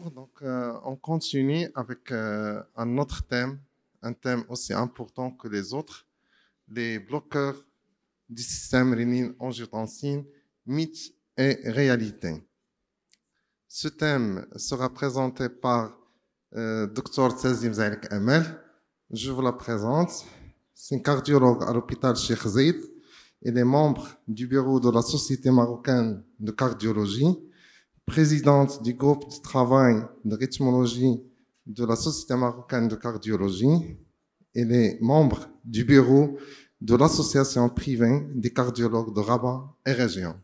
On continue avec un autre thème, un thème aussi important que les autres, les bloqueurs du système rénine-angiotensine, mythes et réalité. Ce thème sera présenté par Dr Tazim Zalik Amel. Je vous la présente. C'est une cardiologue à l'hôpital Cheikh Zayed. Elle est membre du bureau de la Société marocaine de cardiologie, présidente du groupe de travail de rythmologie de la Société marocaine de cardiologie. Elle est membre du bureau de l'association privée des cardiologues de Rabat et région.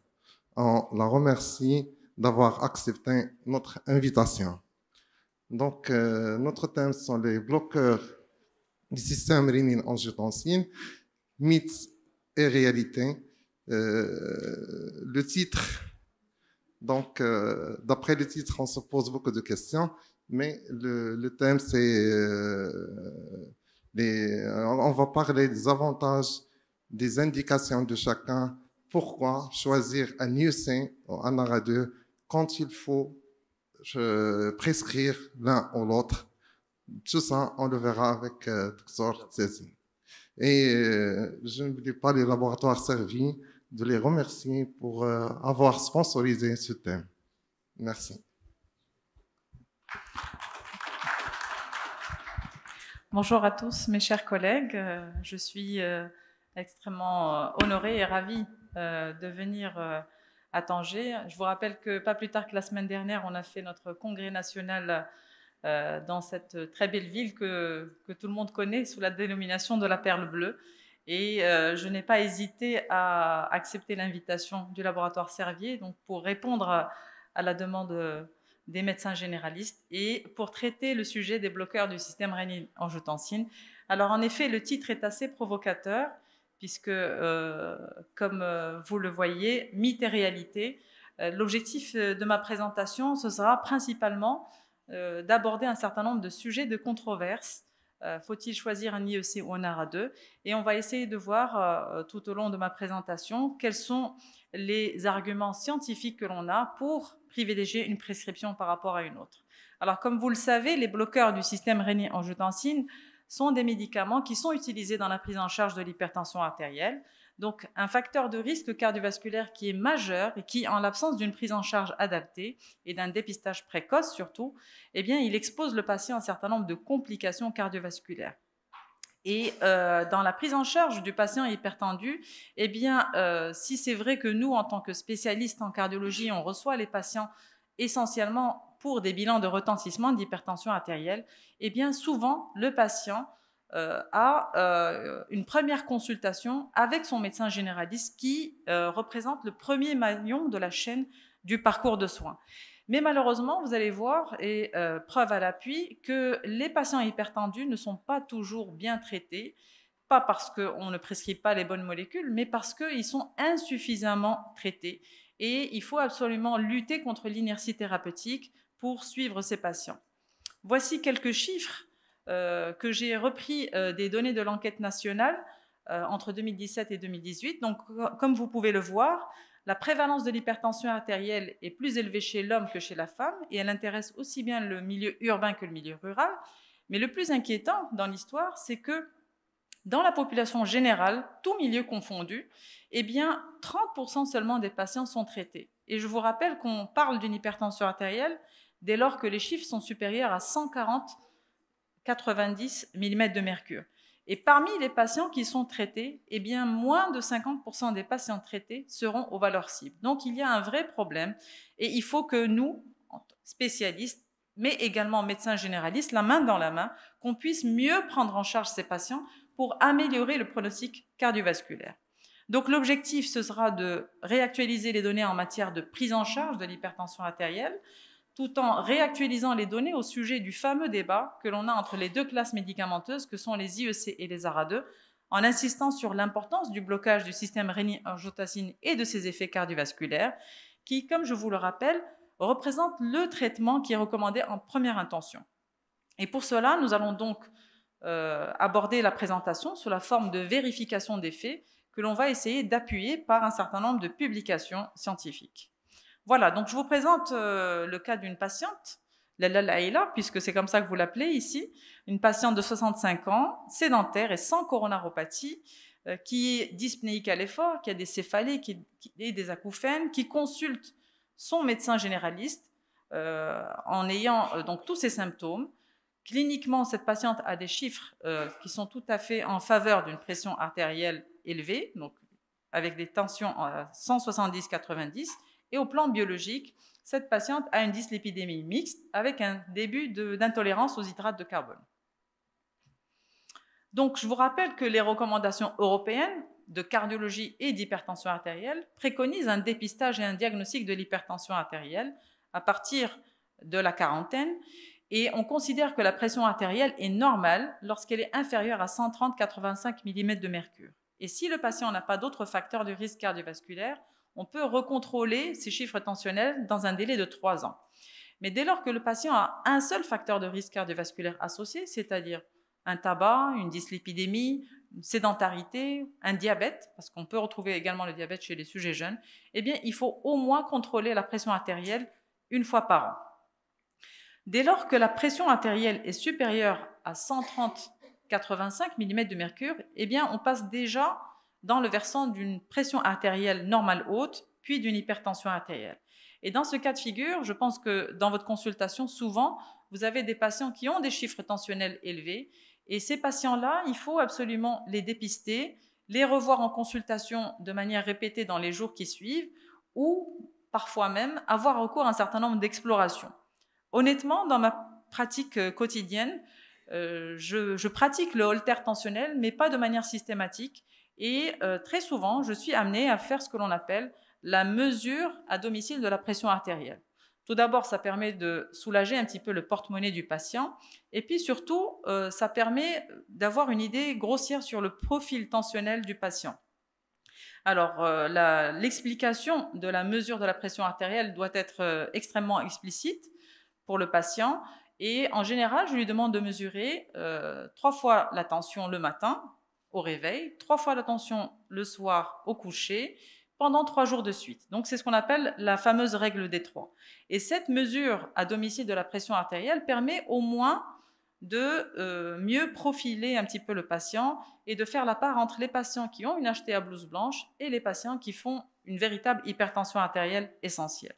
On la remercie d'avoir accepté notre invitation. Donc, notre thème sont les bloqueurs du système rénine-angiotensine, mythes et réalité. Le titre, donc, d'après le titre, on se pose beaucoup de questions, mais le thème, c'est on va parler des avantages, des indications de chacun, pourquoi choisir un IEC ou un ARA2 quand il faut prescrire l'un ou l'autre. Tout ça, on le verra avec Dr Tazim. Et je n'oublie pas les laboratoires servis de les remercier pour avoir sponsorisé ce thème. Merci. Bonjour à tous mes chers collègues, je suis extrêmement honorée et ravie de venir à Tanger. Je vous rappelle que pas plus tard que la semaine dernière, on a fait notre congrès national dans cette très belle ville que tout le monde connaît sous la dénomination de la Perle Bleue. Et je n'ai pas hésité à accepter l'invitation du laboratoire Servier donc pour répondre à la demande des médecins généralistes et pour traiter le sujet des bloqueurs du système rénine-angiotensine. Alors en effet, le titre est assez provocateur puisque, comme vous le voyez, mythe et réalité. L'objectif de ma présentation, ce sera principalement d'aborder un certain nombre de sujets de controverse. Faut-il choisir un IEC ou un ARA2? Et on va essayer de voir tout au long de ma présentation quels sont les arguments scientifiques que l'on a pour privilégier une prescription par rapport à une autre. Alors, comme vous le savez, les bloqueurs du système rénine-angiotensine sont des médicaments qui sont utilisés dans la prise en charge de l'hypertension artérielle. Donc, un facteur de risque cardiovasculaire qui est majeur et qui, en l'absence d'une prise en charge adaptée et d'un dépistage précoce surtout, eh bien, il expose le patient à un certain nombre de complications cardiovasculaires. Et dans la prise en charge du patient hypertendu, eh bien, si c'est vrai que nous, en tant que spécialistes en cardiologie, on reçoit les patients essentiellement pour des bilans de retentissement d'hypertension artérielle, eh bien, souvent, le patient a une première consultation avec son médecin généraliste qui représente le premier maillon de la chaîne du parcours de soins. Mais malheureusement, vous allez voir, et preuve à l'appui, que les patients hypertendus ne sont pas toujours bien traités, pas parce qu'on ne prescrit pas les bonnes molécules, mais parce qu'ils sont insuffisamment traités. Et il faut absolument lutter contre l'inertie thérapeutique pour suivre ces patients. Voici quelques chiffres que j'ai repris des données de l'enquête nationale entre 2017 et 2018. Donc, comme vous pouvez le voir, la prévalence de l'hypertension artérielle est plus élevée chez l'homme que chez la femme et elle intéresse aussi bien le milieu urbain que le milieu rural. Mais le plus inquiétant dans l'histoire, c'est que dans la population générale, tout milieu confondu, eh bien, 30% seulement des patients sont traités. Et je vous rappelle qu'on parle d'une hypertension artérielle dès lors que les chiffres sont supérieurs à 140-90 mm de mercure. Et parmi les patients qui sont traités, eh bien, moins de 50% des patients traités seront aux valeurs cibles. Donc, il y a un vrai problème et il faut que nous, spécialistes, mais également médecins généralistes, la main dans la main, qu'on puisse mieux prendre en charge ces patients pour améliorer le pronostic cardiovasculaire. Donc, l'objectif, ce sera de réactualiser les données en matière de prise en charge de l'hypertension artérielle, tout en réactualisant les données au sujet du fameux débat que l'on a entre les deux classes médicamenteuses que sont les IEC et les ARA2, en insistant sur l'importance du blocage du système rénine-angiotensine et de ses effets cardiovasculaires, qui, comme je vous le rappelle, représente le traitement qui est recommandé en première intention. Et pour cela, nous allons donc aborder la présentation sous la forme de vérification des faits que l'on va essayer d'appuyer par un certain nombre de publications scientifiques. Voilà, donc je vous présente le cas d'une patiente Lalla Laïla, puisque c'est comme ça que vous l'appelez ici, une patiente de 65 ans, sédentaire et sans coronaropathie, qui est dyspnéique à l'effort, qui a des céphalées et des acouphènes, qui consulte son médecin généraliste en ayant donc tous ces symptômes. Cliniquement, cette patiente a des chiffres qui sont tout à fait en faveur d'une pression artérielle élevée, donc avec des tensions à 170-90, et au plan biologique, cette patiente a une dyslipidémie mixte avec un début d'intolérance aux hydrates de carbone. Donc, je vous rappelle que les recommandations européennes de cardiologie et d'hypertension artérielle préconisent un dépistage et un diagnostic de l'hypertension artérielle à partir de la quarantaine, et on considère que la pression artérielle est normale lorsqu'elle est inférieure à 130-85 mm de mercure. Et si le patient n'a pas d'autres facteurs de risque cardiovasculaire, on peut recontrôler ces chiffres tensionnels dans un délai de 3 ans. Mais dès lors que le patient a un seul facteur de risque cardiovasculaire associé, c'est-à-dire un tabac, une dyslipidémie, une sédentarité, un diabète, parce qu'on peut retrouver également le diabète chez les sujets jeunes, eh bien, il faut au moins contrôler la pression artérielle une fois par an. Dès lors que la pression artérielle est supérieure à 130-85 mm de mercure, eh bien, on passe déjà dans le versant d'une pression artérielle normale haute, puis d'une hypertension artérielle. Et dans ce cas de figure, je pense que dans votre consultation, souvent, vous avez des patients qui ont des chiffres tensionnels élevés. Et ces patients-là, il faut absolument les dépister, les revoir en consultation de manière répétée dans les jours qui suivent, ou parfois même avoir recours à un certain nombre d'explorations. Honnêtement, dans ma pratique quotidienne, je pratique le holter tensionnel, mais pas de manière systématique. Et très souvent, je suis amenée à faire ce que l'on appelle la mesure à domicile de la pression artérielle. Tout d'abord, ça permet de soulager un petit peu le porte-monnaie du patient. Et puis surtout, ça permet d'avoir une idée grossière sur le profil tensionnel du patient. Alors, l'explication de la mesure de la pression artérielle doit être extrêmement explicite pour le patient. Et en général, je lui demande de mesurer 3 fois la tension le matin au réveil, 3 fois la tension le soir au coucher, pendant 3 jours de suite. Donc, c'est ce qu'on appelle la fameuse règle des 3. Et cette mesure à domicile de la pression artérielle permet au moins de mieux profiler un petit peu le patient et de faire la part entre les patients qui ont une HTA à blouse blanche et les patients qui font une véritable hypertension artérielle essentielle.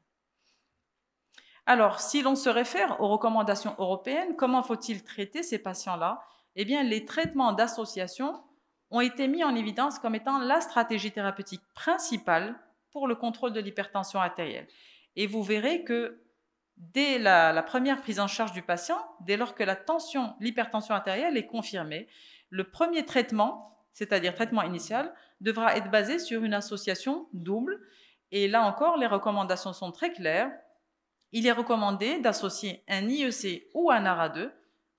Alors, si l'on se réfère aux recommandations européennes, comment faut-il traiter ces patients-là? Eh bien, les traitements d'association ont été mis en évidence comme étant la stratégie thérapeutique principale pour le contrôle de l'hypertension artérielle. Et vous verrez que dès la première prise en charge du patient, dès lors que l'hypertension artérielle est confirmée, le premier traitement, c'est-à-dire traitement initial, devra être basé sur une association double. Et là encore, les recommandations sont très claires. Il est recommandé d'associer un IEC ou un ARA2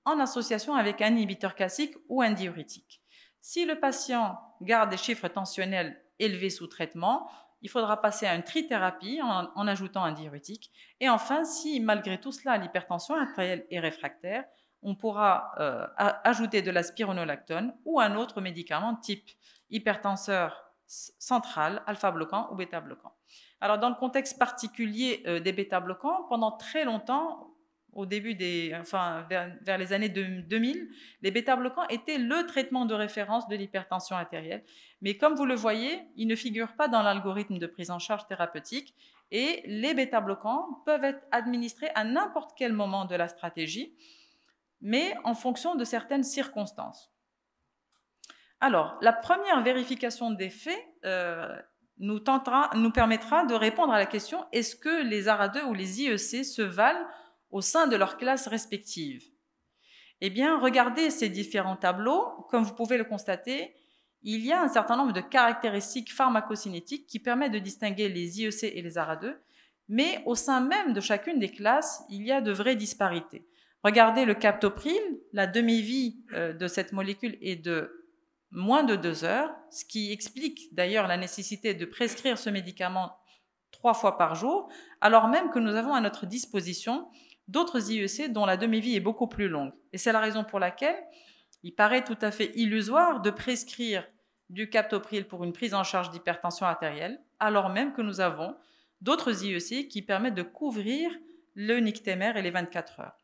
en association avec un inhibiteur classique ou un diurétique. Si le patient garde des chiffres tensionnels élevés sous traitement, il faudra passer à une trithérapie en ajoutant un diurétique. Et enfin, si malgré tout cela, l'hypertension artérielle est réfractaire, on pourra ajouter de la spironolactone ou un autre médicament type hypertenseur central, alpha-bloquant ou bêta-bloquant. Alors, dans le contexte particulier des bêta-bloquants, pendant très longtemps, au début vers les années 2000, les bêta-bloquants étaient le traitement de référence de l'hypertension artérielle. Mais comme vous le voyez, ils ne figurent pas dans l'algorithme de prise en charge thérapeutique et les bêta-bloquants peuvent être administrés à n'importe quel moment de la stratégie, mais en fonction de certaines circonstances. Alors, la première vérification des faits nous permettra de répondre à la question: est-ce que les ARA2 ou les IEC se valent au sein de leurs classes respectives? Eh bien, regardez ces différents tableaux. Comme vous pouvez le constater, il y a un certain nombre de caractéristiques pharmacocinétiques qui permettent de distinguer les IEC et les ARA2, mais au sein même de chacune des classes, il y a de vraies disparités. Regardez le captopril, la demi-vie de cette molécule est de moins de 2 heures, ce qui explique d'ailleurs la nécessité de prescrire ce médicament 3 fois par jour, alors même que nous avons à notre disposition d'autres IEC dont la demi-vie est beaucoup plus longue. Et c'est la raison pour laquelle il paraît tout à fait illusoire de prescrire du captopril pour une prise en charge d'hypertension artérielle, alors même que nous avons d'autres IEC qui permettent de couvrir le nictémère et les 24 heures.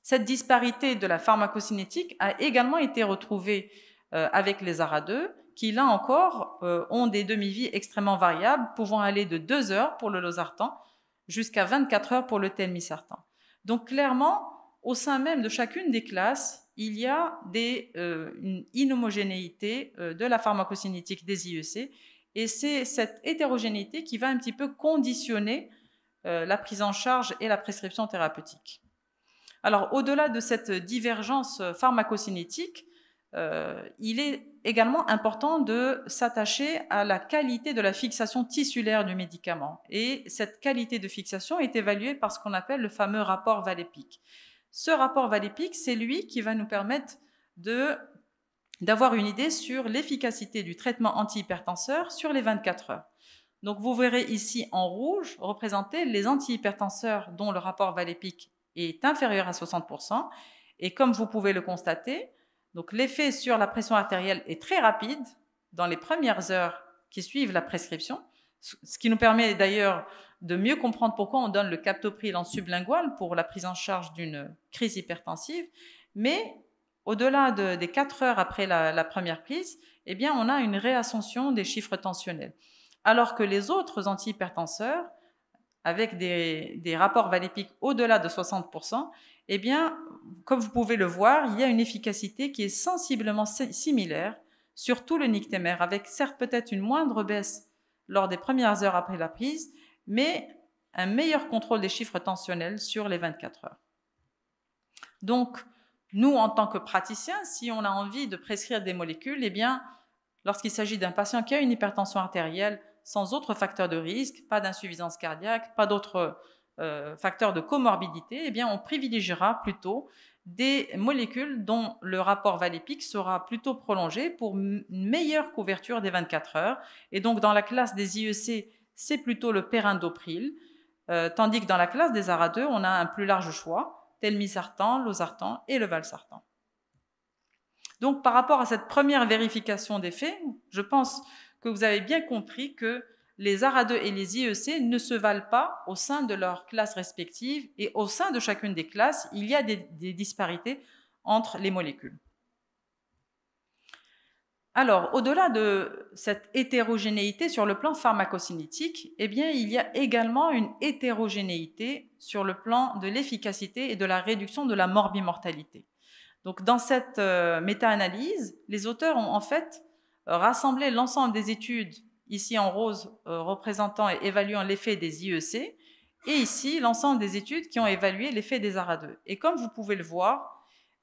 Cette disparité de la pharmacocinétique a également été retrouvée avec les ARA2, qui là encore ont des demi-vies extrêmement variables, pouvant aller de 2 heures pour le losartan jusqu'à 24 heures pour le telmisartan. Donc clairement, au sein même de chacune des classes, il y a une inhomogénéité de la pharmacocinétique des IEC, et c'est cette hétérogénéité qui va un petit peu conditionner la prise en charge et la prescription thérapeutique. Alors, au-delà de cette divergence pharmacocinétique, il est également important de s'attacher à la qualité de la fixation tissulaire du médicament. Et cette qualité de fixation est évaluée par ce qu'on appelle le fameux rapport Val-Epic. Ce rapport Val-Epic, c'est lui qui va nous permettre d'avoir une idée sur l'efficacité du traitement antihypertenseur sur les 24 heures. Donc, vous verrez ici en rouge représenter les antihypertenseurs dont le rapport Val-Epic est inférieur à 60%. Et comme vous pouvez le constater, donc l'effet sur la pression artérielle est très rapide dans les premières heures qui suivent la prescription, ce qui nous permet d'ailleurs de mieux comprendre pourquoi on donne le captopril en sublingual pour la prise en charge d'une crise hypertensive. Mais au-delà des 4 heures après la première prise, eh bien, on a une réascension des chiffres tensionnels. Alors que les autres antihypertenseurs, avec des rapports Val-Epic au-delà de 60%, eh bien, comme vous pouvez le voir, il y a une efficacité qui est sensiblement similaire sur tout le nictémère, avec certes peut-être une moindre baisse lors des premières heures après la prise, mais un meilleur contrôle des chiffres tensionnels sur les 24 heures. Donc, nous, en tant que praticiens, si on a envie de prescrire des molécules, eh bien, lorsqu'il s'agit d'un patient qui a une hypertension artérielle sans autre facteur de risque, pas d'insuffisance cardiaque, pas d'autres facteurs de comorbidité, eh bien, on privilégiera plutôt des molécules dont le rapport Val-Epic sera plutôt prolongé pour une meilleure couverture des 24 heures. Et donc, dans la classe des IEC, c'est plutôt le perindopril, tandis que dans la classe des ARA2, on a un plus large choix, telmisartan, losartan et le valsartan. Donc, par rapport à cette première vérification des faits, je pense que vous avez bien compris que les ARA2 et les IEC ne se valent pas au sein de leurs classes respectives, et au sein de chacune des classes, il y a des disparités entre les molécules. Alors, au-delà de cette hétérogénéité sur le plan pharmacocinétique, eh bien, il y a également une hétérogénéité sur le plan de l'efficacité et de la réduction de la morbimortalité. Donc, dans cette méta-analyse, les auteurs ont en fait rassemblé l'ensemble des études, ici en rose représentant et évaluant l'effet des IEC, et ici l'ensemble des études qui ont évalué l'effet des ARA2. Et comme vous pouvez le voir,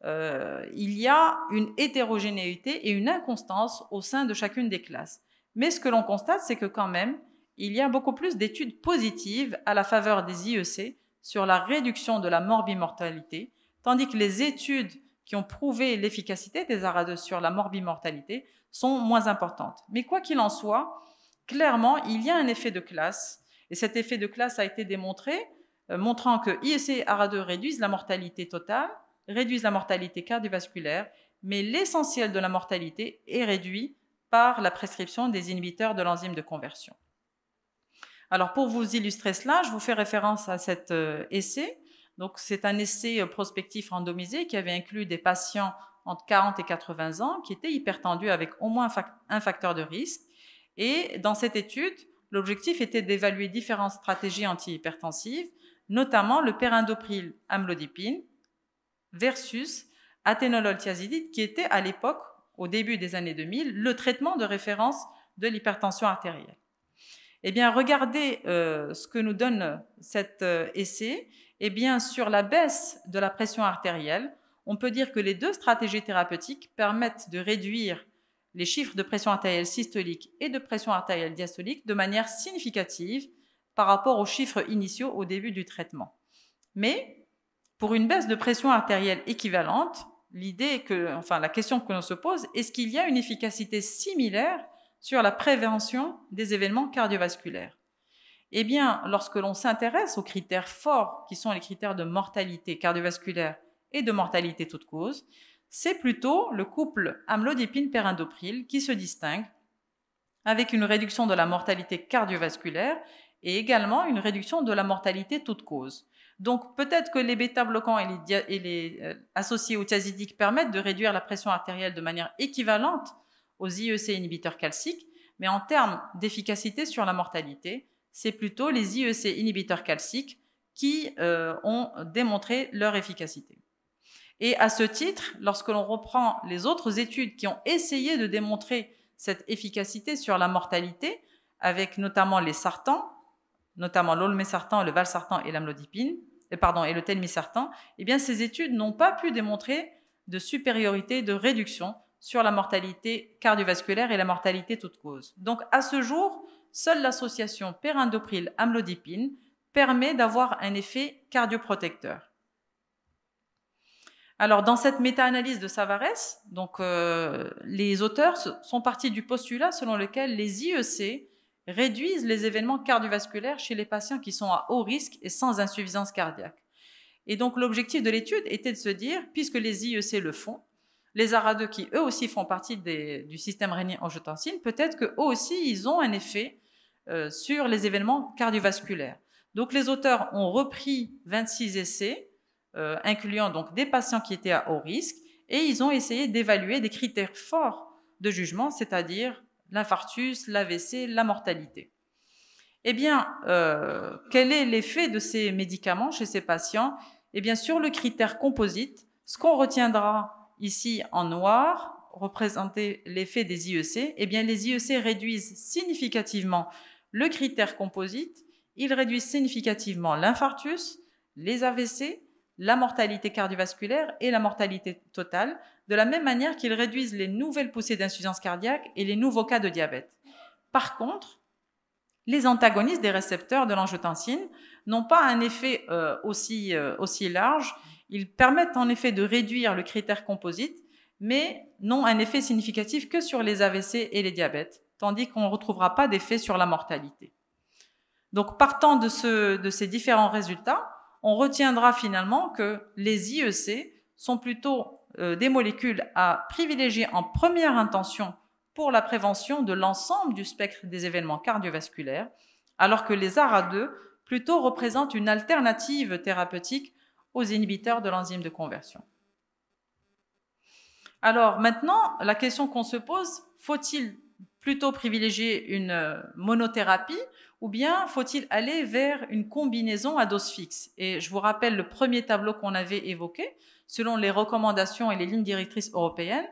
il y a une hétérogénéité et une inconstance au sein de chacune des classes. Mais ce que l'on constate, c'est que quand même, il y a beaucoup plus d'études positives à la faveur des IEC sur la réduction de la morbimortalité, tandis que les études qui ont prouvé l'efficacité des ARA2 sur la morbimortalité sont moins importantes. Mais quoi qu'il en soit, clairement, il y a un effet de classe, et cet effet de classe a été démontré, montrant que IEC et ARA2 réduisent la mortalité totale, réduisent la mortalité cardiovasculaire, mais l'essentiel de la mortalité est réduit par la prescription des inhibiteurs de l'enzyme de conversion. Alors, pour vous illustrer cela, je vous fais référence à cet essai. Donc, c'est un essai prospectif randomisé qui avait inclus des patients entre 40 et 80 ans qui étaient hypertendus avec au moins un facteur de risque. Et dans cette étude, l'objectif était d'évaluer différentes stratégies antihypertensives, notamment le perindopril amlodipine versus athénolol thiazidite, qui était à l'époque, au début des années 2000, le traitement de référence de l'hypertension artérielle. Eh bien, regardez ce que nous donne cet essai. Eh bien, sur la baisse de la pression artérielle, on peut dire que les deux stratégies thérapeutiques permettent de réduire les chiffres de pression artérielle systolique et de pression artérielle diastolique de manière significative par rapport aux chiffres initiaux au début du traitement. Mais pour une baisse de pression artérielle équivalente, la question que l'on se pose, est-ce qu'il y a une efficacité similaire sur la prévention des événements cardiovasculaires? Eh bien, lorsque l'on s'intéresse aux critères forts, qui sont les critères de mortalité cardiovasculaire et de mortalité toute cause, c'est plutôt le couple amlodipine-perindopril qui se distingue, avec une réduction de la mortalité cardiovasculaire et également une réduction de la mortalité toute cause. Donc, peut-être que les bêta-bloquants et les associés aux thiazidiques permettent de réduire la pression artérielle de manière équivalente aux IEC inhibiteurs calciques, mais en termes d'efficacité sur la mortalité, c'est plutôt les IEC inhibiteurs calciques qui ont démontré leur efficacité. Et à ce titre, lorsque l'on reprend les autres études qui ont essayé de démontrer cette efficacité sur la mortalité, avec notamment les sartans, notamment l'olmesartan, le valsartan et l'amlodipine, et le telmisartan, eh bien ces études n'ont pas pu démontrer de supériorité, de réduction sur la mortalité cardiovasculaire et la mortalité toute cause. Donc à ce jour, seule l'association périndopril-amlodipine permet d'avoir un effet cardioprotecteur. Alors, dans cette méta-analyse de Savarès, donc, les auteurs sont partis du postulat selon lequel les IEC réduisent les événements cardiovasculaires chez les patients qui sont à haut risque et sans insuffisance cardiaque. Et donc, l'objectif de l'étude était de se dire, puisque les IEC le font, les ARA2 qui eux aussi font partie du système rénine-angiotensine, peut-être qu'eux aussi, ils ont un effet sur les événements cardiovasculaires. Donc, les auteurs ont repris 26 essais, incluant donc des patients qui étaient à haut risque, et ils ont essayé d'évaluer des critères forts de jugement, c'est-à-dire l'infarctus, l'AVC, la mortalité. Eh bien, quel est l'effet de ces médicaments chez ces patients? Eh bien, sur le critère composite, ce qu'on retiendra ici en noir, représenter l'effet des IEC, eh bien, les IEC réduisent significativement le critère composite, ils réduisent significativement l'infarctus, les AVC, la mortalité cardiovasculaire et la mortalité totale, de la même manière qu'ils réduisent les nouvelles poussées d'insuffisance cardiaque et les nouveaux cas de diabète. Par contre, les antagonistes des récepteurs de l'angiotensine n'ont pas un effet aussi large. Ils permettent en effet de réduire le critère composite, mais n'ont un effet significatif que sur les AVC et les diabètes, tandis qu'on ne retrouvera pas d'effet sur la mortalité. Donc, partant de ces différents résultats, on retiendra finalement que les IEC sont plutôt des molécules à privilégier en première intention pour la prévention de l'ensemble du spectre des événements cardiovasculaires, alors que les ARA2 plutôt représentent une alternative thérapeutique aux inhibiteurs de l'enzyme de conversion. Alors maintenant, la question qu'on se pose, faut-il plutôt privilégier une monothérapie ou bien faut-il aller vers une combinaison à dose fixe? Et je vous rappelle le premier tableau qu'on avait évoqué, selon les recommandations et les lignes directrices européennes,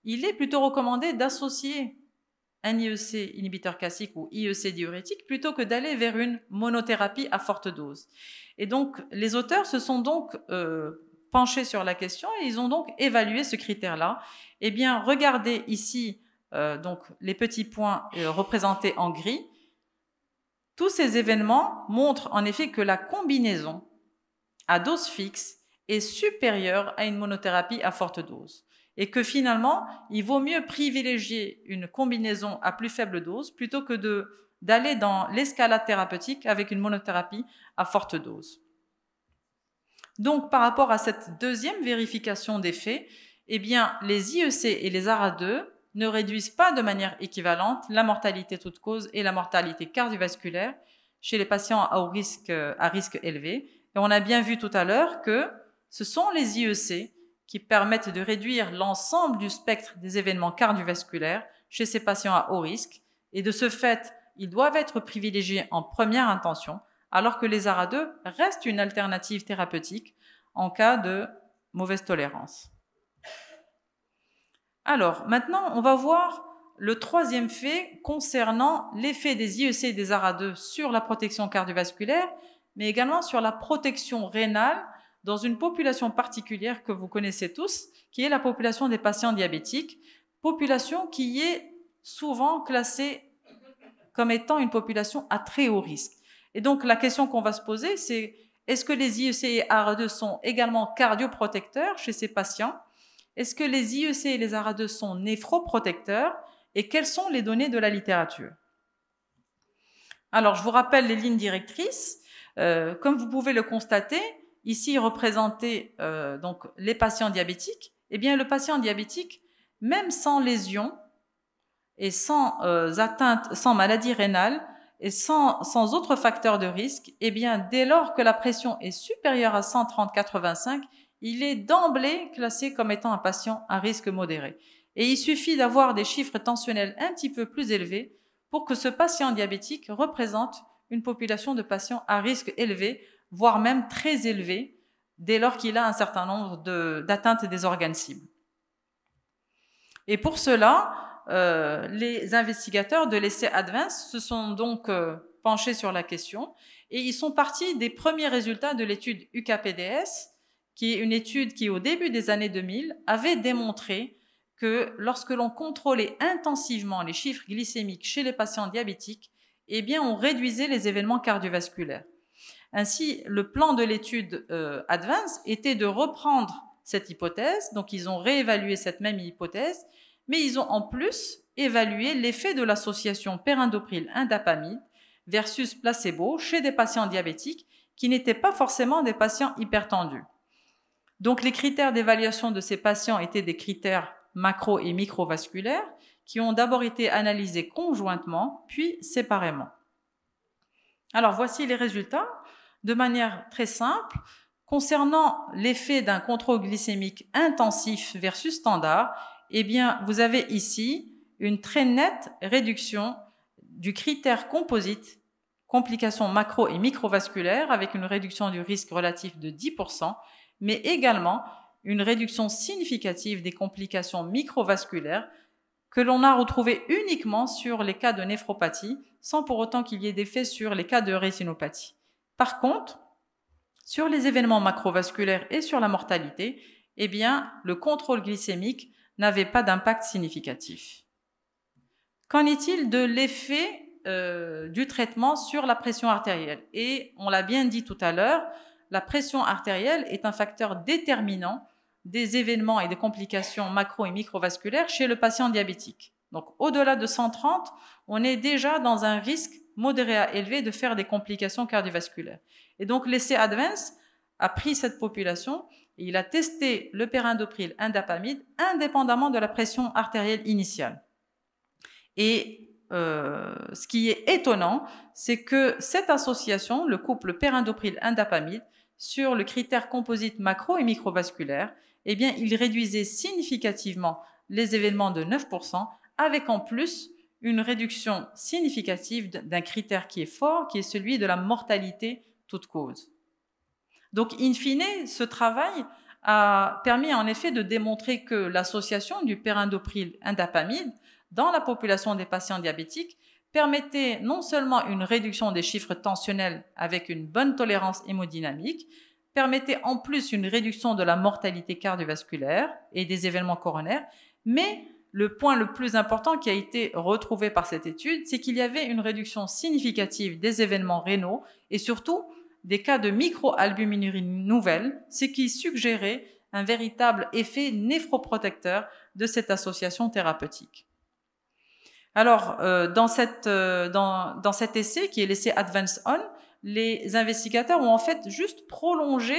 il est plutôt recommandé d'associer un IEC inhibiteur calcique ou IEC diurétique plutôt que d'aller vers une monothérapie à forte dose. Et donc, les auteurs se sont donc penchés sur la question et ils ont donc évalué ce critère-là. Eh bien, regardez ici donc les petits points représentés en gris. Tous ces événements montrent en effet que la combinaison à dose fixe est supérieure à une monothérapie à forte dose et que finalement, il vaut mieux privilégier une combinaison à plus faible dose plutôt que d'aller dans l'escalade thérapeutique avec une monothérapie à forte dose. Donc, par rapport à cette deuxième vérification des faits, eh bien, les IEC et les ARA2 ne réduisent pas de manière équivalente la mortalité toute cause et la mortalité cardiovasculaire chez les patients à risque élevé. Et on a bien vu tout à l'heure que ce sont les IEC qui permettent de réduire l'ensemble du spectre des événements cardiovasculaires chez ces patients à haut risque. Et de ce fait, ils doivent être privilégiés en première intention, alors que les ARA2 restent une alternative thérapeutique en cas de mauvaise tolérance. Alors, maintenant, on va voir le troisième fait concernant l'effet des IEC et des ARA2 sur la protection cardiovasculaire, mais également sur la protection rénale dans une population particulière que vous connaissez tous, qui est la population des patients diabétiques, population qui est souvent classée comme étant une population à très haut risque. Et donc, la question qu'on va se poser, c'est est-ce que les IEC et ARA2 sont également cardioprotecteurs chez ces patients? Est-ce que les IEC et les ARA2 sont néphroprotecteurs? Et quelles sont les données de la littérature? Alors, je vous rappelle les lignes directrices. Comme vous pouvez le constater, ici représentés donc les patients diabétiques. Eh bien, le patient diabétique, même sans lésion et sans atteinte, sans maladie rénale, et sans autre facteur de risque, eh bien, dès lors que la pression est supérieure à 130/85, il est d'emblée classé comme étant un patient à risque modéré. Et il suffit d'avoir des chiffres tensionnels un petit peu plus élevés pour que ce patient diabétique représente une population de patients à risque élevé, voire même très élevé, dès lors qu'il a un certain nombre d'atteintes des organes cibles. Et pour cela, les investigateurs de l'essai Advance se sont donc penchés sur la question et ils sont partis des premiers résultats de l'étude UKPDS, qui est une étude qui, au début des années 2000, avait démontré que lorsque l'on contrôlait intensivement les chiffres glycémiques chez les patients diabétiques, eh bien, on réduisait les événements cardiovasculaires. Ainsi, le plan de l'étude Advance était de reprendre cette hypothèse, donc ils ont réévalué cette même hypothèse, mais ils ont en plus évalué l'effet de l'association périndopril-indapamide versus placebo chez des patients diabétiques qui n'étaient pas forcément des patients hypertendus. Donc les critères d'évaluation de ces patients étaient des critères macro- et microvasculaires qui ont d'abord été analysés conjointement, puis séparément. Alors voici les résultats de manière très simple. Concernant l'effet d'un contrôle glycémique intensif versus standard, eh bien, vous avez ici une très nette réduction du critère composite, complications macro- et microvasculaires, avec une réduction du risque relatif de 10%, mais également une réduction significative des complications microvasculaires que l'on a retrouvé uniquement sur les cas de néphropathie, sans pour autant qu'il y ait d'effet sur les cas de rétinopathie. Par contre, sur les événements macrovasculaires et sur la mortalité, eh bien, le contrôle glycémique n'avait pas d'impact significatif. Qu'en est-il de l'effet du traitement sur la pression artérielle? Et on l'a bien dit tout à l'heure, la pression artérielle est un facteur déterminant des événements et des complications macro- et microvasculaires chez le patient diabétique. Donc, au-delà de 130, on est déjà dans un risque modéré à élevé de faire des complications cardiovasculaires. Et donc, l'essai Advance a pris cette population et il a testé le périndopril indapamide indépendamment de la pression artérielle initiale. Et ce qui est étonnant, c'est que cette association, le couple périndopril-indapamide, sur le critère composite macro- et microvasculaire, eh bien, il réduisait significativement les événements de 9%, avec en plus une réduction significative d'un critère qui est fort, qui est celui de la mortalité toute cause. Donc, in fine, ce travail a permis en effet de démontrer que l'association du périndopril-indapamide dans la population des patients diabétiques permettait non seulement une réduction des chiffres tensionnels avec une bonne tolérance hémodynamique, permettait en plus une réduction de la mortalité cardiovasculaire et des événements coronaires, mais le point le plus important qui a été retrouvé par cette étude, c'est qu'il y avait une réduction significative des événements rénaux et surtout des cas de microalbuminurie nouvelle, ce qui suggérait un véritable effet néphroprotecteur de cette association thérapeutique. Alors, dans cet essai, qui est l'essai Advance On, les investigateurs ont en fait juste prolongé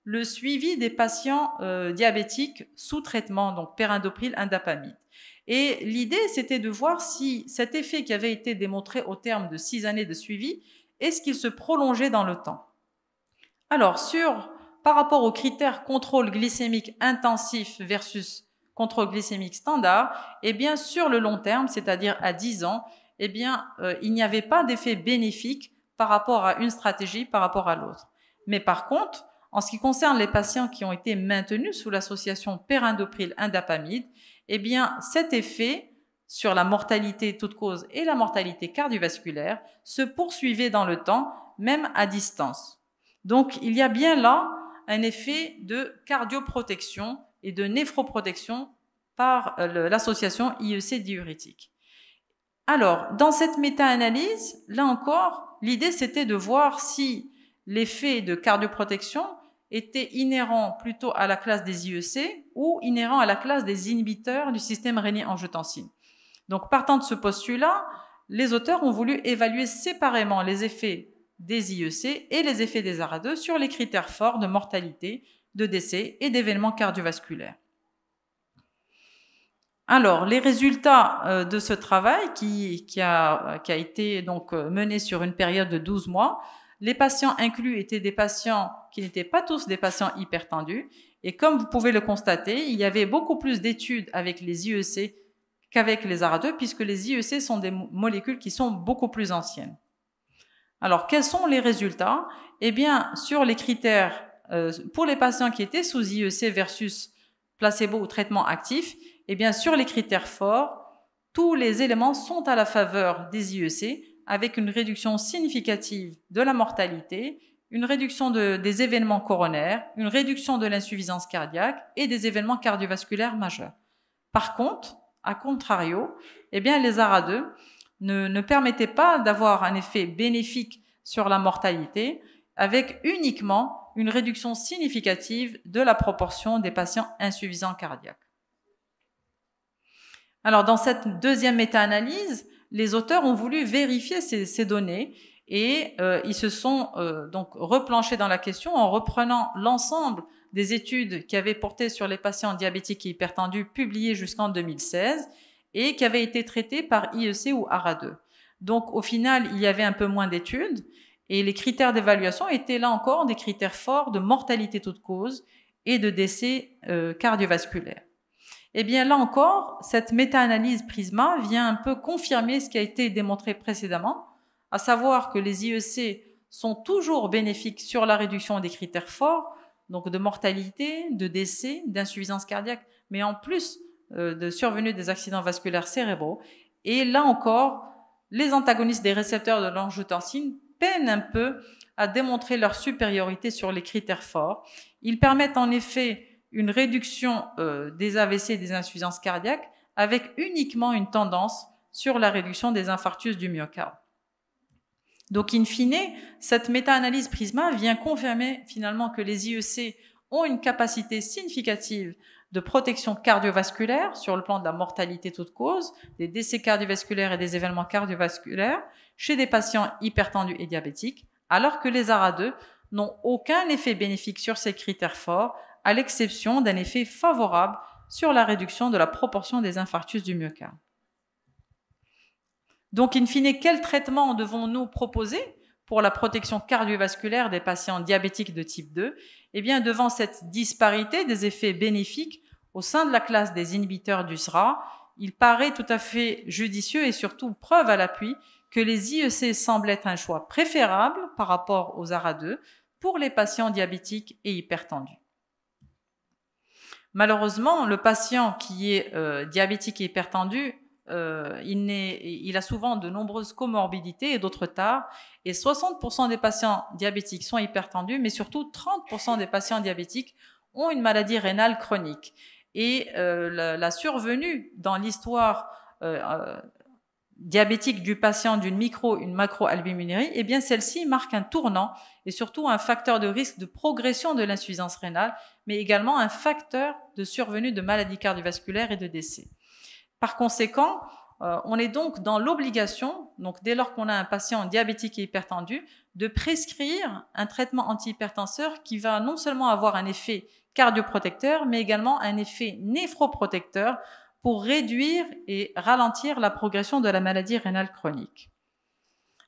le suivi des patients diabétiques sous traitement, donc périndopril indapamide. Et l'idée, c'était de voir si cet effet qui avait été démontré au terme de 6 années de suivi, est-ce qu'il se prolongeait dans le temps? Alors, par rapport aux critères contrôle glycémique intensif versus contrôle glycémique standard, eh bien, sur le long terme, c'est-à-dire à 10 ans, eh bien, il n'y avait pas d'effet bénéfique par rapport à une stratégie, par rapport à l'autre. Mais par contre, en ce qui concerne les patients qui ont été maintenus sous l'association périndopril-indapamide, eh bien, cet effet sur la mortalité toute cause et la mortalité cardiovasculaire se poursuivait dans le temps, même à distance. Donc, il y a bien là un effet de cardioprotection et de néphroprotection par l'association IEC diurétique. Alors, dans cette méta-analyse, là encore, l'idée c'était de voir si l'effet de cardioprotection était inhérent plutôt à la classe des IEC ou inhérent à la classe des inhibiteurs du système rénine-angiotensine. Donc, partant de ce postulat, les auteurs ont voulu évaluer séparément les effets des IEC et les effets des ARA2 sur les critères forts de mortalité, de décès et d'événements cardiovasculaires. Alors, les résultats de ce travail qui a été donc mené sur une période de 12 mois, les patients inclus étaient des patients qui n'étaient pas tous des patients hypertendus. Et comme vous pouvez le constater, il y avait beaucoup plus d'études avec les IEC qu'avec les ARA2, puisque les IEC sont des molécules qui sont beaucoup plus anciennes. Alors, quels sont les résultats? Eh bien, sur les critères, pour les patients qui étaient sous IEC versus placebo ou traitement actif, eh bien, sur les critères forts, tous les éléments sont à la faveur des IEC, avec une réduction significative de la mortalité, une réduction des événements coronaires, une réduction de l'insuffisance cardiaque et des événements cardiovasculaires majeurs. Par contre, à contrario, eh bien, les ARA2 ne permettaient pas d'avoir un effet bénéfique sur la mortalité, avec uniquement une réduction significative de la proportion des patients insuffisants cardiaques. Alors, dans cette deuxième méta-analyse, les auteurs ont voulu vérifier ces données et ils se sont donc replanchés dans la question en reprenant l'ensemble des études qui avaient porté sur les patients diabétiques et hypertendus publiées jusqu'en 2016 et qui avaient été traitées par IEC ou ARA2. Donc, au final, il y avait un peu moins d'études et les critères d'évaluation étaient là encore des critères forts de mortalité toute cause et de décès cardiovasculaires. Eh bien, là encore, cette méta-analyse PRISMA vient un peu confirmer ce qui a été démontré précédemment, à savoir que les IEC sont toujours bénéfiques sur la réduction des critères forts, donc de mortalité, de décès, d'insuffisance cardiaque, mais en plus de survenue des accidents vasculaires cérébraux. Et là encore, les antagonistes des récepteurs de l'angiotensine peinent un peu à démontrer leur supériorité sur les critères forts. Ils permettent en effet une réduction des AVC et des insuffisances cardiaques avec uniquement une tendance sur la réduction des infarctus du myocarde. Donc, in fine, cette méta-analyse PRISMA vient confirmer finalement que les IEC ont une capacité significative de protection cardiovasculaire sur le plan de la mortalité toute cause, des décès cardiovasculaires et des événements cardiovasculaires chez des patients hypertendus et diabétiques, alors que les ARA2 n'ont aucun effet bénéfique sur ces critères forts, à l'exception d'un effet favorable sur la réduction de la proportion des infarctus du myocarde. Donc, in fine, quel traitement devons-nous proposer pour la protection cardiovasculaire des patients diabétiques de type 2? Eh bien, devant cette disparité des effets bénéfiques au sein de la classe des inhibiteurs du SRA, il paraît tout à fait judicieux et surtout preuve à l'appui que les IEC semblent être un choix préférable par rapport aux ARA2 pour les patients diabétiques et hypertendus. Malheureusement, le patient qui est diabétique et hypertendu, il a souvent de nombreuses comorbidités et d'autres tares, et 60% des patients diabétiques sont hypertendus, mais surtout 30% des patients diabétiques ont une maladie rénale chronique. Et la survenue dans l'histoire diabétique du patient d'une une macroalbuminurie, eh bien celle-ci marque un tournant et surtout un facteur de risque de progression de l'insuffisance rénale, mais également un facteur de survenue de maladies cardiovasculaires et de décès. Par conséquent, on est donc dans l'obligation, donc dès lors qu'on a un patient diabétique et hypertendu, de prescrire un traitement antihypertenseur qui va non seulement avoir un effet cardioprotecteur, mais également un effet néphroprotecteur pour réduire et ralentir la progression de la maladie rénale chronique.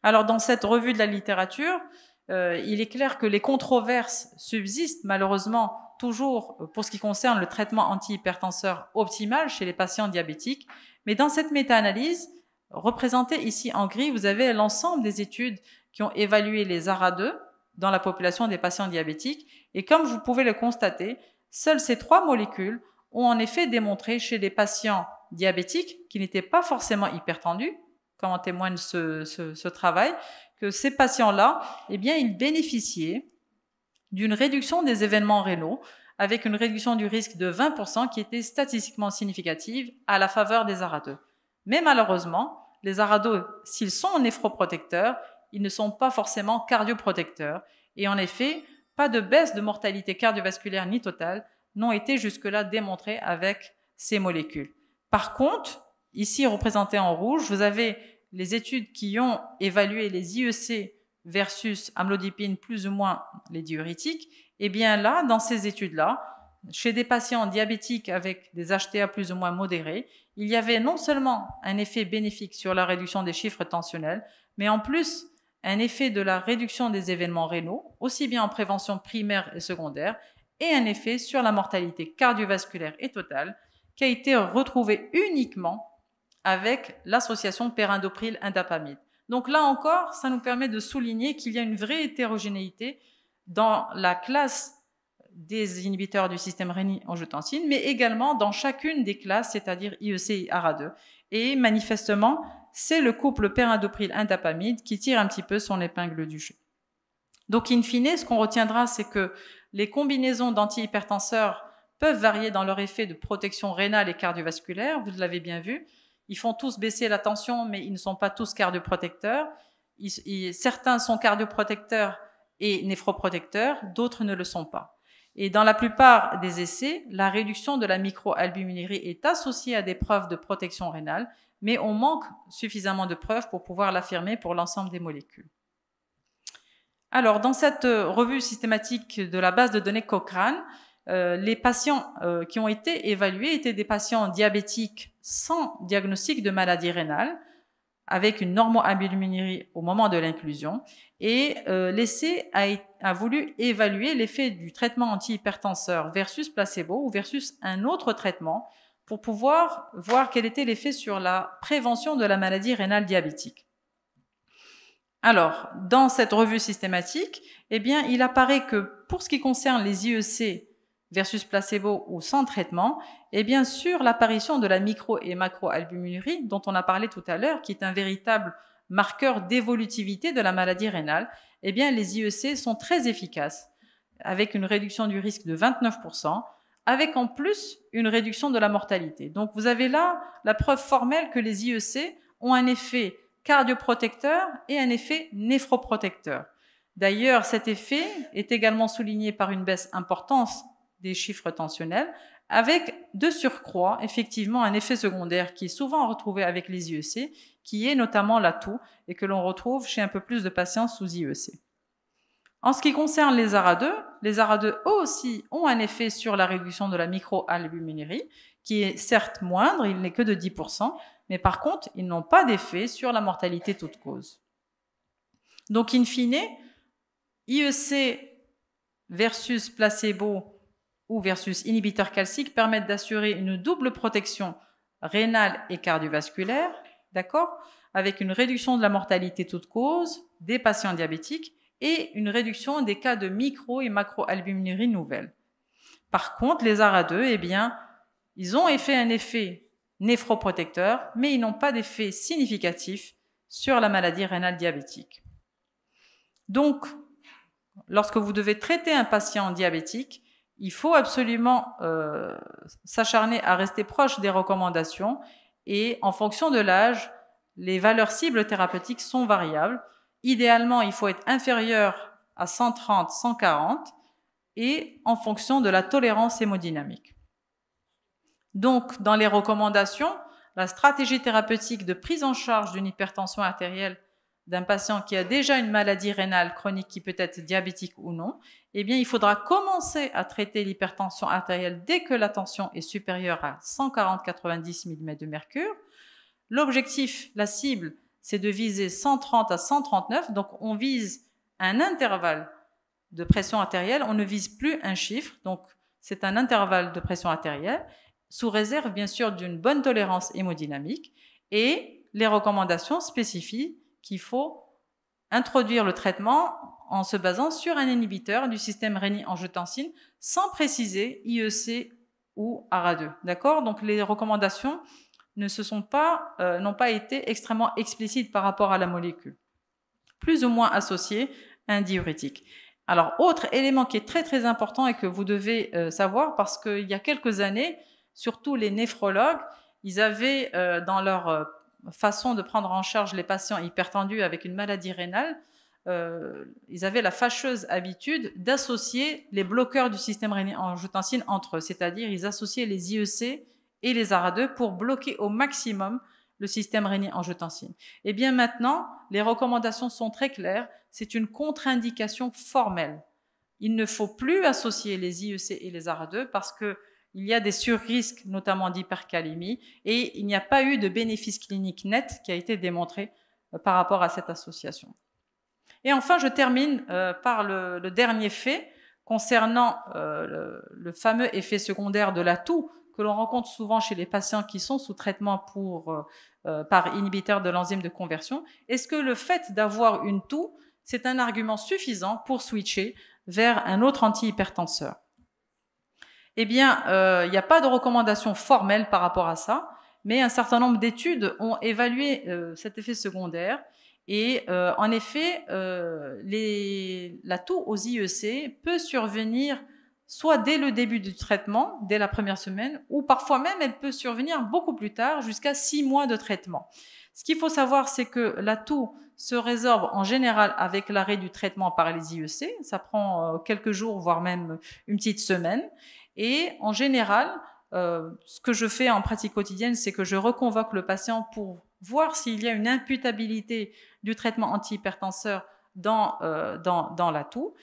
Alors, dans cette revue de la littérature, il est clair que les controverses subsistent malheureusement toujours pour ce qui concerne le traitement antihypertenseur optimal chez les patients diabétiques. Mais dans cette méta-analyse, représentée ici en gris, vous avez l'ensemble des études qui ont évalué les ARA2 dans la population des patients diabétiques. Et comme vous pouvez le constater, seules ces 3 molécules ont en effet démontré chez les patients diabétiques qui n'étaient pas forcément hypertendus, comme en témoigne ce travail, que ces patients-là, eh bien, ils bénéficiaient d'une réduction des événements rénaux avec une réduction du risque de 20% qui était statistiquement significative à la faveur des ARA2. Mais malheureusement, les ARA2, s'ils sont néphroprotecteurs, ils ne sont pas forcément cardioprotecteurs. Et en effet, pas de baisse de mortalité cardiovasculaire ni totale n'ont été jusque-là démontrés avec ces molécules. Par contre, ici représenté en rouge, vous avez les études qui ont évalué les IEC versus amlodipine plus ou moins les diurétiques. Et bien là, dans ces études-là, chez des patients diabétiques avec des HTA plus ou moins modérés, il y avait non seulement un effet bénéfique sur la réduction des chiffres tensionnels, mais en plus un effet de la réduction des événements rénaux, aussi bien en prévention primaire et secondaire, et un effet sur la mortalité cardiovasculaire et totale, qui a été retrouvé uniquement avec l'association périndopril-indapamide. Donc là encore, ça nous permet de souligner qu'il y a une vraie hétérogénéité dans la classe des inhibiteurs du système rénine-angiotensine, mais également dans chacune des classes, c'est-à-dire IEC et ARA2. Et manifestement, c'est le couple périndopril-indapamide qui tire un petit peu son épingle du jeu. Donc, in fine, ce qu'on retiendra, c'est que les combinaisons d'antihypertenseurs peuvent varier dans leur effet de protection rénale et cardiovasculaire, vous l'avez bien vu. Ils font tous baisser la tension, mais ils ne sont pas tous cardioprotecteurs. Certains sont cardioprotecteurs et néphroprotecteurs, d'autres ne le sont pas. Et dans la plupart des essais, la réduction de la microalbuminurie est associée à des preuves de protection rénale, mais on manque suffisamment de preuves pour pouvoir l'affirmer pour l'ensemble des molécules. Alors, dans cette revue systématique de la base de données Cochrane, les patients qui ont été évalués étaient des patients diabétiques sans diagnostic de maladie rénale, avec une normoalbuminurie au moment de l'inclusion. Et l'essai a voulu évaluer l'effet du traitement antihypertenseur versus placebo ou versus un autre traitement pour pouvoir voir quel était l'effet sur la prévention de la maladie rénale diabétique. Alors, dans cette revue systématique, eh bien, il apparaît que pour ce qui concerne les IEC versus placebo ou sans traitement, et bien sûr l'apparition de la micro- et macroalbuminurie, dont on a parlé tout à l'heure, qui est un véritable marqueur d'évolutivité de la maladie rénale, eh bien les IEC sont très efficaces, avec une réduction du risque de 29%, avec en plus une réduction de la mortalité. Donc vous avez là la preuve formelle que les IEC ont un effet cardioprotecteur et un effet néphroprotecteur. D'ailleurs, cet effet est également souligné par une baisse importante des chiffres tensionnels, avec de surcroît, effectivement, un effet secondaire qui est souvent retrouvé avec les IEC, qui est notamment la toux, et que l'on retrouve chez un peu plus de patients sous IEC. En ce qui concerne les ARA2 eux aussi ont un effet sur la réduction de la microalbuminurie, qui est certes moindre, il n'est que de 10%, mais par contre, ils n'ont pas d'effet sur la mortalité toute cause. Donc, in fine, IEC versus placebo ou versus inhibiteur calcique permettent d'assurer une double protection rénale et cardiovasculaire, d'accord, avec une réduction de la mortalité toute cause des patients diabétiques et une réduction des cas de micro- et macroalbuminurie nouvelle. Par contre, les ARA2, eh bien, ils ont fait un effet néphroprotecteur, mais ils n'ont pas d'effet significatif sur la maladie rénale diabétique. Donc, lorsque vous devez traiter un patient diabétique, il faut absolument s'acharner à rester proche des recommandations et en fonction de l'âge, les valeurs cibles thérapeutiques sont variables. Idéalement, il faut être inférieur à 130, 140 et en fonction de la tolérance hémodynamique. Donc, dans les recommandations, la stratégie thérapeutique de prise en charge d'une hypertension artérielle d'un patient qui a déjà une maladie rénale chronique qui peut être diabétique ou non, eh bien, il faudra commencer à traiter l'hypertension artérielle dès que la tension est supérieure à 140-90 mm de mercure. L'objectif, la cible, c'est de viser 130 à 139, donc on vise un intervalle de pression artérielle, on ne vise plus un chiffre, donc c'est un intervalle de pression artérielle, sous réserve bien sûr d'une bonne tolérance hémodynamique, et les recommandations spécifient qu'il faut introduire le traitement en se basant sur un inhibiteur du système rénine-angiotensine sans préciser IEC ou ARA2. D'accord ? Donc les recommandations n'ont pas été extrêmement explicites par rapport à la molécule, plus ou moins associées à un diurétique. Alors, autre élément qui est très très important et que vous devez savoir, parce qu'il y a quelques années, surtout les néphrologues, ils avaient dans leur façon de prendre en charge les patients hypertendus avec une maladie rénale, ils avaient la fâcheuse habitude d'associer les bloqueurs du système rénine-angiotensine entre eux, c'est-à-dire ils associaient les IEC et les ARA2 pour bloquer au maximum le système rénine-angiotensine. Et bien maintenant, les recommandations sont très claires, c'est une contre-indication formelle il ne faut plus associer les IEC et les ARA2 parce qu'il y a des surrisques, notamment d'hypercalémie, et il n'y a pas eu de bénéfice clinique net qui a été démontré par rapport à cette association. Et enfin, je termine par le dernier fait concernant le fameux effet secondaire de la toux que l'on rencontre souvent chez les patients qui sont sous traitement par inhibiteur de l'enzyme de conversion. Est-ce que le fait d'avoir une toux, c'est un argument suffisant pour switcher vers un autre antihypertenseur? Eh bien, il n'y a pas de recommandation formelle par rapport à ça, mais un certain nombre d'études ont évalué cet effet secondaire. Et en effet, la toux aux IEC peut survenir soit dès le début du traitement, dès la première semaine, ou parfois même elle peut survenir beaucoup plus tard, jusqu'à 6 mois de traitement. Ce qu'il faut savoir, c'est que la toux se résorbe en général avec l'arrêt du traitement par les IEC. Ça prend quelques jours, voire même une petite semaine. Et en général, ce que je fais en pratique quotidienne, c'est que je reconvoque le patient pour voir s'il y a une imputabilité du traitement antihypertenseur dans la toux.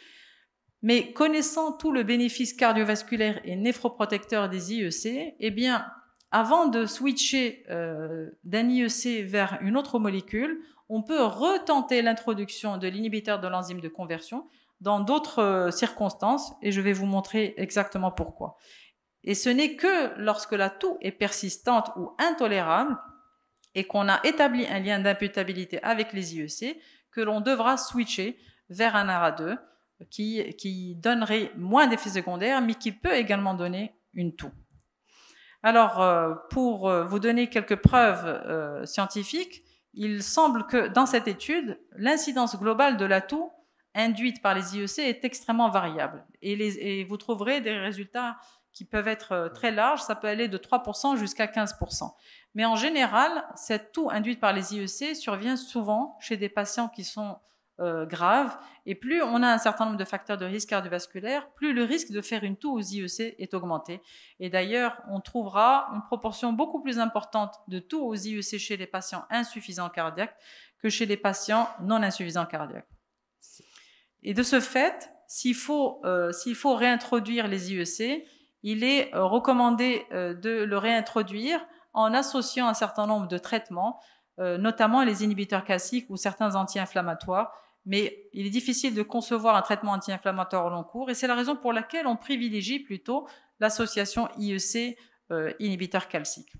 Mais connaissant tout le bénéfice cardiovasculaire et néphroprotecteur des IEC, eh bien, avant de switcher d'un IEC vers une autre molécule, on peut retenter l'introduction de l'inhibiteur de l'enzyme de conversion dans d'autres circonstances, et je vais vous montrer exactement pourquoi. Et ce n'est que lorsque la toux est persistante ou intolérable et qu'on a établi un lien d'imputabilité avec les IEC que l'on devra switcher vers un ARA2 qui donnerait moins d'effets secondaires, mais qui peut également donner une toux. Alors, pour vous donner quelques preuves scientifiques, il semble que dans cette étude, l'incidence globale de la toux induite par les IEC est extrêmement variable. Et vous trouverez des résultats qui peuvent être très larges, ça peut aller de 3% jusqu'à 15%. Mais en général, cette toux induite par les IEC survient souvent chez des patients qui sont graves, et plus on a un certain nombre de facteurs de risque cardiovasculaire, plus le risque de faire une toux aux IEC est augmenté. Et d'ailleurs, on trouvera une proportion beaucoup plus importante de toux aux IEC chez les patients insuffisants cardiaques que chez les patients non insuffisants cardiaques. Et de ce fait, s'il faut réintroduire les IEC, il est recommandé de le réintroduire en associant un certain nombre de traitements, notamment les inhibiteurs calciques ou certains anti-inflammatoires. Mais il est difficile de concevoir un traitement anti-inflammatoire au long cours, et c'est la raison pour laquelle on privilégie plutôt l'association IEC inhibiteur calcique.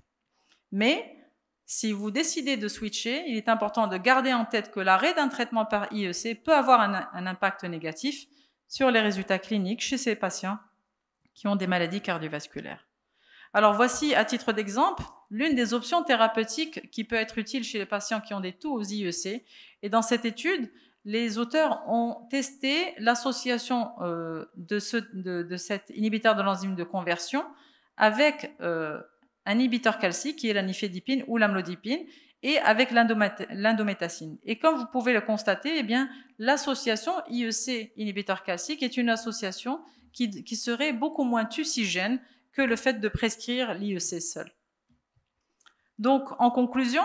Mais si vous décidez de switcher, il est important de garder en tête que l'arrêt d'un traitement par IEC peut avoir un impact négatif sur les résultats cliniques chez ces patients qui ont des maladies cardiovasculaires. Alors voici, à titre d'exemple, l'une des options thérapeutiques qui peut être utile chez les patients qui ont des toux aux IEC. Et dans cette étude, les auteurs ont testé l'association de cet inhibiteur de l'enzyme de conversion avec un inhibiteur calcique qui est la nifedipine ou l'amlodipine et avec l'indométacine. Et comme vous pouvez le constater, eh bien, l'association IEC inhibiteur calcique est une association qui serait beaucoup moins tucigène que le fait de prescrire l'IEC seul. Donc, en conclusion,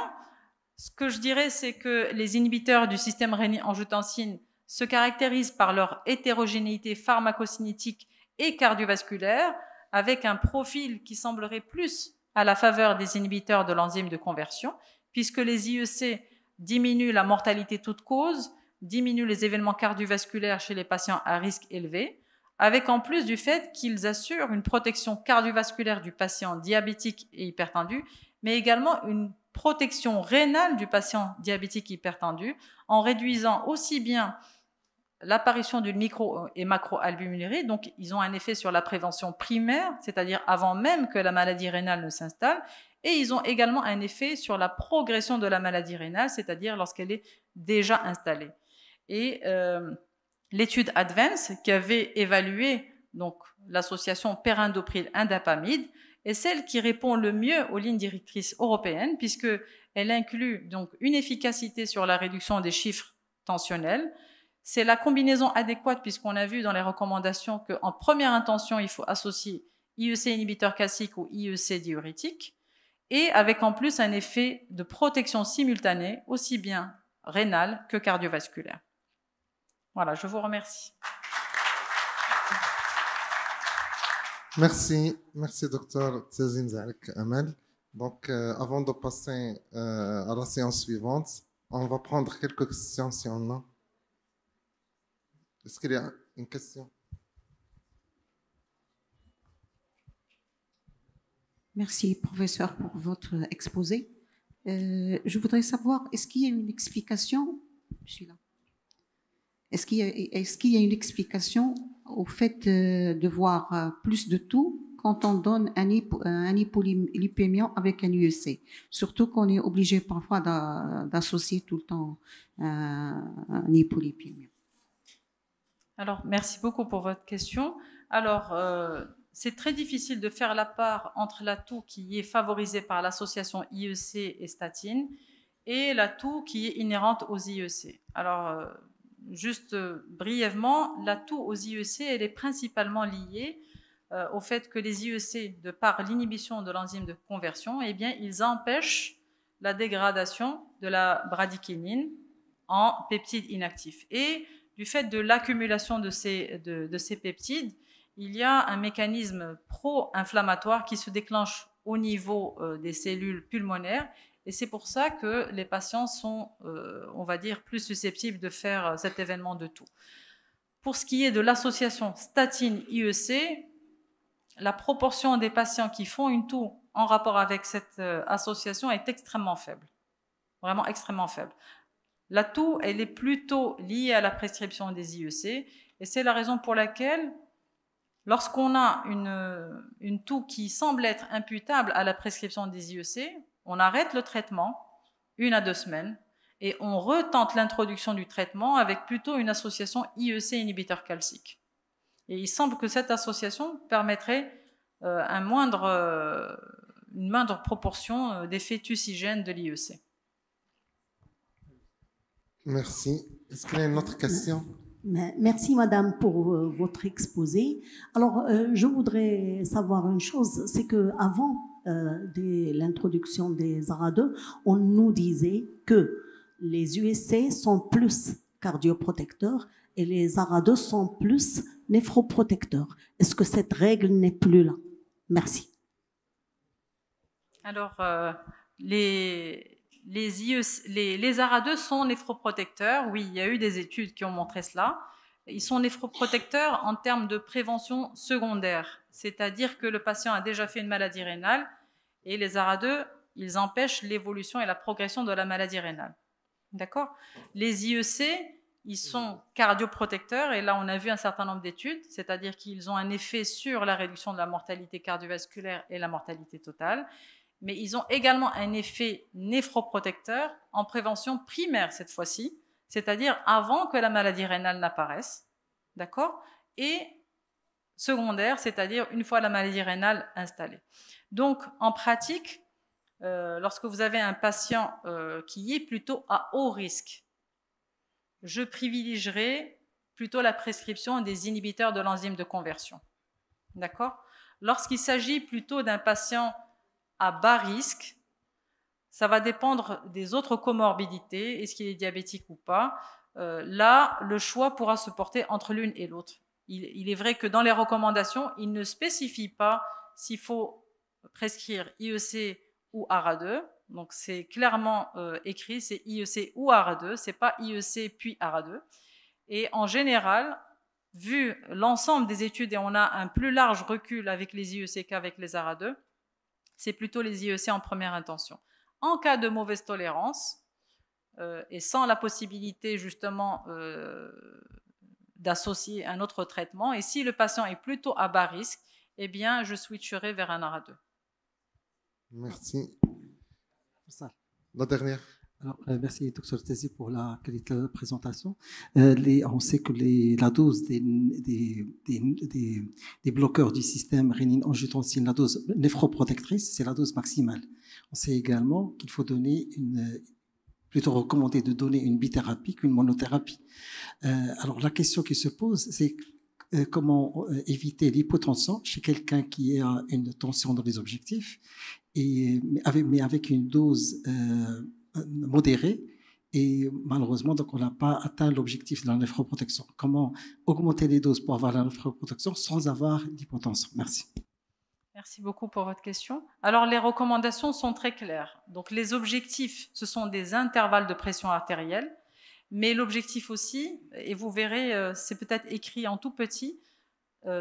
ce que je dirais, c'est que les inhibiteurs du système rénine-angiotensine se caractérisent par leur hétérogénéité pharmacocinétique et cardiovasculaire, avec un profil qui semblerait plus à la faveur des inhibiteurs de l'enzyme de conversion, puisque les IEC diminuent la mortalité toute cause, diminuent les événements cardiovasculaires chez les patients à risque élevé, avec en plus du fait qu'ils assurent une protection cardiovasculaire du patient diabétique et hypertendu, mais également une protection rénale du patient diabétique hypertendu en réduisant aussi bien l'apparition d'une micro- et macroalbuminurie, donc ils ont un effet sur la prévention primaire, c'est-à-dire avant même que la maladie rénale ne s'installe, et ils ont également un effet sur la progression de la maladie rénale, c'est-à-dire lorsqu'elle est déjà installée. Et l'étude ADVANCE qui avait évalué donc l'association périndopril-indapamide est celle qui répond le mieux aux lignes directrices européennes, puisqu'elle inclut donc une efficacité sur la réduction des chiffres tensionnels. C'est la combinaison adéquate, puisqu'on a vu dans les recommandations qu'en première intention, il faut associer IEC inhibiteur calcique ou IEC diurétique, et avec en plus un effet de protection simultanée, aussi bien rénale que cardiovasculaire. Voilà, je vous remercie. Merci docteur Tazine Zarek Amel. Donc, avant de passer à la séance suivante, on va prendre quelques questions si on a. Est-ce qu'il y a une question? Merci, professeur, pour votre exposé. Je voudrais savoir, est-ce qu'il y a une explication? Je suis là. Est-ce qu'il y a une explication au fait de voir plus de tout quand on donne un hypolipémiant avec un UEC? Surtout qu'on est obligé parfois d'associer tout le temps un hypolipémiant. Alors, merci beaucoup pour votre question. Alors, c'est très difficile de faire la part entre l'atout qui est favorisé par l'association IEC et statine et l'atout qui est inhérente aux IEC. Alors, juste brièvement, l'atout aux IEC, elle est principalement liée au fait que les IEC, de par l'inhibition de l'enzyme de conversion, eh bien, ils empêchent la dégradation de la bradykinine en peptides inactifs. Et du fait de l'accumulation de ces peptides, il y a un mécanisme pro-inflammatoire qui se déclenche au niveau des cellules pulmonaires. Et c'est pour ça que les patients sont, on va dire, plus susceptibles de faire cet événement de toux. Pour ce qui est de l'association statine-IEC, la proportion des patients qui font une toux en rapport avec cette association est extrêmement faible. Vraiment extrêmement faible. La toux, elle est plutôt liée à la prescription des IEC. Et c'est la raison pour laquelle, lorsqu'on a une toux qui semble être imputable à la prescription des IEC, on arrête le traitement 1 à 2 semaines et on retente l'introduction du traitement avec plutôt une association IEC inhibiteur calcique. Et il semble que cette association permettrait une moindre proportion d'effets tucigènes de l'IEC. Merci. Est-ce qu'il y a une autre question? Merci madame pour votre exposé. Alors je voudrais savoir une chose, c'est que avant l'introduction des ARA2, on nous disait que les USC sont plus cardioprotecteurs et les ARA2 sont plus néphroprotecteurs. Est-ce que cette règle n'est plus là? Merci. Alors les ARA2 sont néphroprotecteurs. Oui, il y a eu des études qui ont montré cela. Ils sont néphroprotecteurs en termes de prévention secondaire, c'est-à-dire que le patient a déjà fait une maladie rénale et les ARA2, ils empêchent l'évolution et la progression de la maladie rénale. D'accord? Les IEC, ils sont cardioprotecteurs et là, on a vu un certain nombre d'études, c'est-à-dire qu'ils ont un effet sur la réduction de la mortalité cardiovasculaire et la mortalité totale. Mais ils ont également un effet néphroprotecteur en prévention primaire cette fois-ci, c'est-à-dire avant que la maladie rénale n'apparaisse, d'accord, et secondaire, c'est-à-dire une fois la maladie rénale installée. Donc, en pratique, lorsque vous avez un patient qui est plutôt à haut risque, je privilégierai plutôt la prescription des inhibiteurs de l'enzyme de conversion, d'accord. Lorsqu'il s'agit plutôt d'un patient à bas risque, ça va dépendre des autres comorbidités, est-ce qu'il est diabétique ou pas. Là, le choix pourra se porter entre l'une et l'autre. Il est vrai que dans les recommandations, il ne spécifie pas s'il faut prescrire IEC ou ARA2. Donc, c'est clairement écrit, c'est IEC ou ARA2, c'est pas IEC puis ARA2. Et en général, vu l'ensemble des études, et on a un plus large recul avec les IEC qu'avec les ARA2, c'est plutôt les IEC en première intention. En cas de mauvaise tolérance, et sans la possibilité justement d'associer un autre traitement, et si le patient est plutôt à bas risque, eh bien, je switcherai vers un ARA2. Merci. La dernière. Alors, merci, Dr Tazi, pour la qualité de la présentation. On sait que la dose des bloqueurs du système rénine-angiotensine, la dose néphroprotectrice, c'est la dose maximale. On sait également qu'il faut donner plutôt recommander de donner une bithérapie qu'une monothérapie. Alors, la question qui se pose, c'est comment éviter l'hypotension chez quelqu'un qui a une tension dans les objectifs, mais avec une dose modérée, et malheureusement, donc on n'a pas atteint l'objectif de la néphroprotection. Comment augmenter les doses pour avoir la néphroprotection sans avoir l'hypotension? Merci. Merci beaucoup pour votre question. Alors, les recommandations sont très claires. Donc, les objectifs, ce sont des intervalles de pression artérielle, mais l'objectif aussi, et vous verrez, c'est peut-être écrit en tout petit,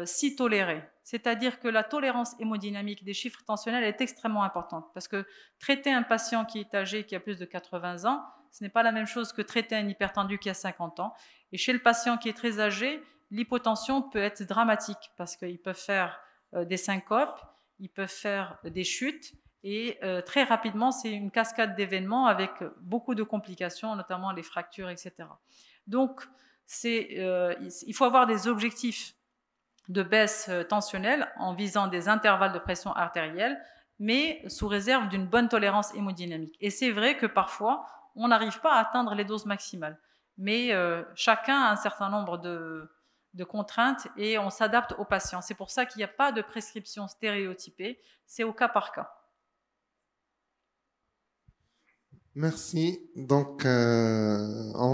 si toléré. C'est-à-dire que la tolérance hémodynamique des chiffres tensionnels est extrêmement importante, parce que traiter un patient qui est âgé, qui a plus de 80 ans, ce n'est pas la même chose que traiter un hypertendu qui a 50 ans. Et chez le patient qui est très âgé, l'hypotension peut être dramatique, parce qu'ils peuvent faire des syncopes, ils peuvent faire des chutes, et très rapidement, c'est une cascade d'événements avec beaucoup de complications, notamment les fractures, etc. Donc, il faut avoir des objectifs de baisse tensionnelle en visant des intervalles de pression artérielle, mais sous réserve d'une bonne tolérance hémodynamique. Et c'est vrai que parfois, on n'arrive pas à atteindre les doses maximales. Mais chacun a un certain nombre de contraintes et on s'adapte aux patients. C'est pour ça qu'il n'y a pas de prescription stéréotypée, c'est au cas par cas. Merci. Donc,